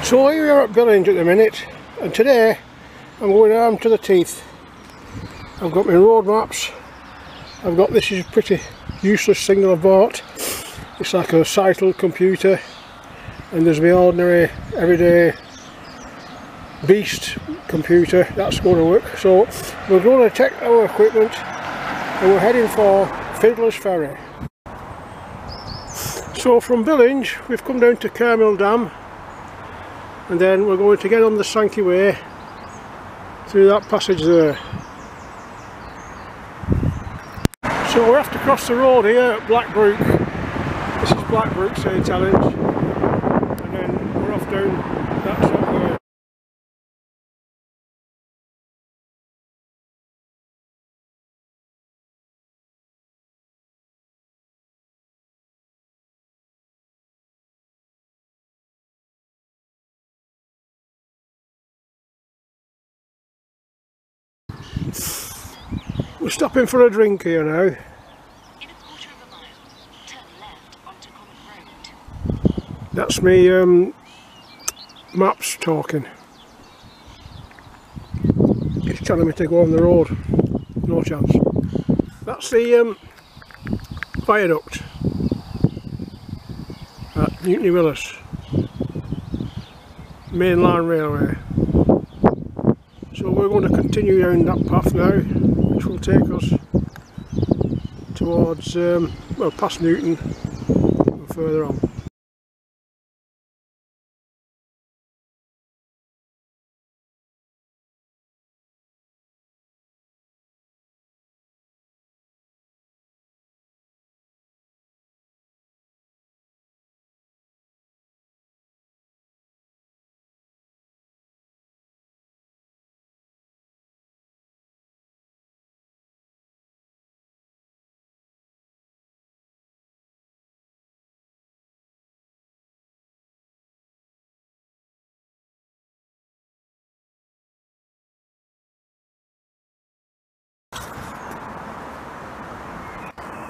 So here we are at Billinge at the minute, and today I'm going armed to the teeth. I've got my road maps. I've got, this is a pretty useless thing that I bought. It's like a cycle computer, and there's my ordinary everyday beast computer. That's going to work. So we're going to take our equipment and we're heading for Fiddlers Ferry. So from Billinge we've come down to Canal Dam, and then we're going to get on the Sankey Way through that passage there. So we have to cross the road here at Blackbrook. This is Blackbrook St Helens, and then we're off down that Sankey Way. We're stopping for a drink here now. In a quarter of a mile, turn left onto Common Road. That's me maps talking. It's telling me to go on the road. No chance. That's the viaduct at Newton Willis. Mainline railway. So we're going to continue down that path now, which will take us towards, well, past Newton and further on.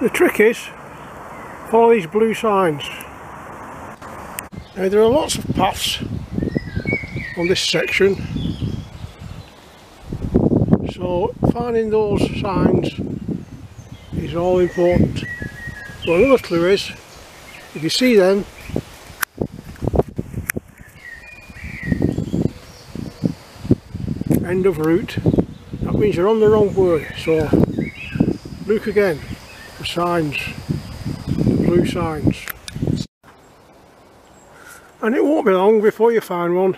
The trick is, follow these blue signs. Now there are lots of paths on this section, so finding those signs is all important. So another clue is, if you see them, end of route, that means you're on the wrong way. So look again. The signs, the blue signs, and it won't be long before you find one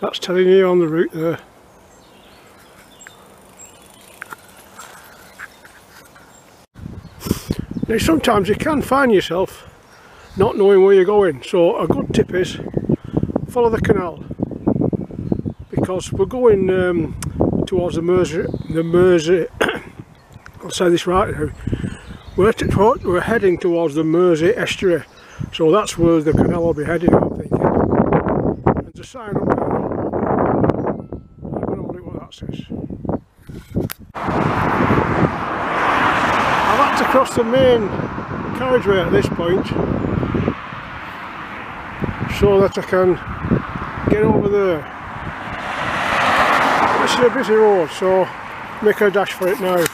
that's telling you on the route there. Now sometimes you can find yourself not knowing where you're going, so a good tip is follow the canal, because we're going towards the Mersey I'll say this right now. We're heading towards the Mersey estuary, so that's where the canal will be heading, I'm thinking. There's a sign up there. I'm going to look what that says. I've had to cross the main carriageway at this point so that I can get over there. This is a busy road, so make a dash for it now.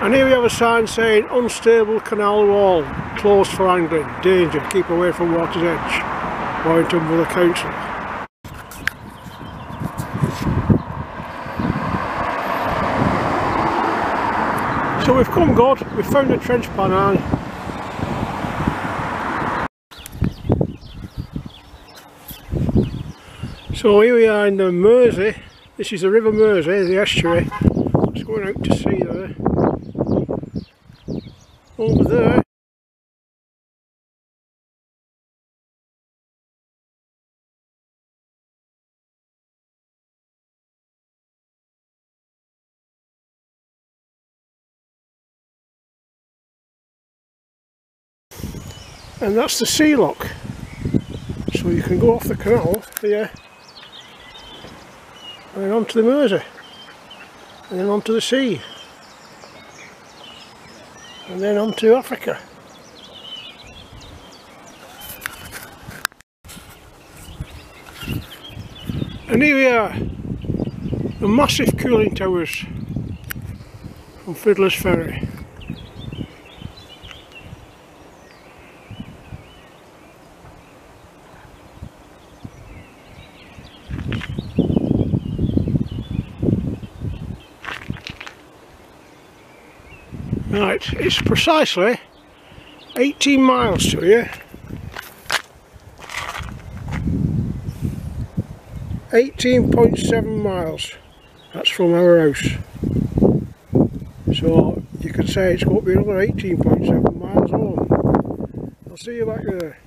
And here we have a sign saying unstable canal wall, closed for angling, danger, keep away from water's edge, Warrington Borough Council. So we've come good, we've found a trench panel. So here we are in the Mersey. This is the River Mersey, the estuary. It's going out to sea there. over there. And that's the sea lock. So you can go off the canal here and then onto the Mersey and then onto the sea and then onto Africa. And here we are, the massive cooling towers from Fiddlers Ferry. Right, it's precisely 18 miles to here. 18.7 miles. That's from our house. So you could say it's got to be another 18.7 miles home. I'll see you back there.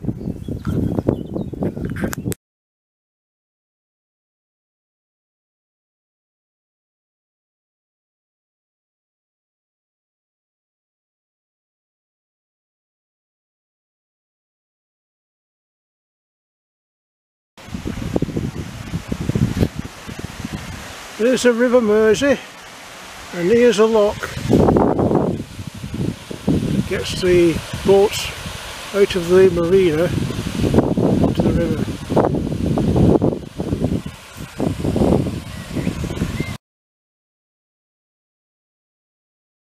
There's the River Mersey, and here's a lock that gets the boats out of the marina